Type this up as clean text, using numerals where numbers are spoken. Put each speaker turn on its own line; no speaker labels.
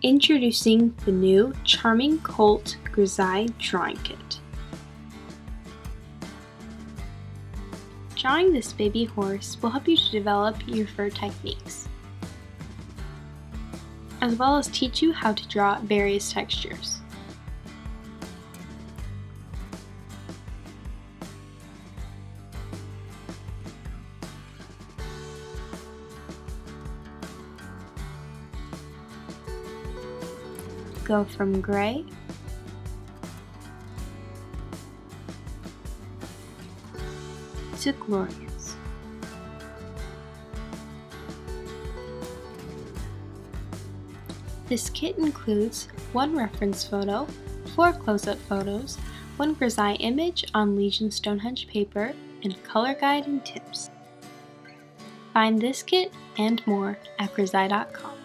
Introducing the new charming Colt Grizaye drawing kit. Drawing this baby horse will help you to develop your fur techniques, as well as teach you how to draw various textures. Go from gray to glorious. This kit includes 1 reference photo, 4 close-up photos, 1 Grizaye image on Legion Stonehenge paper, and color guide and tips. Find this kit and more at Grizaye.com.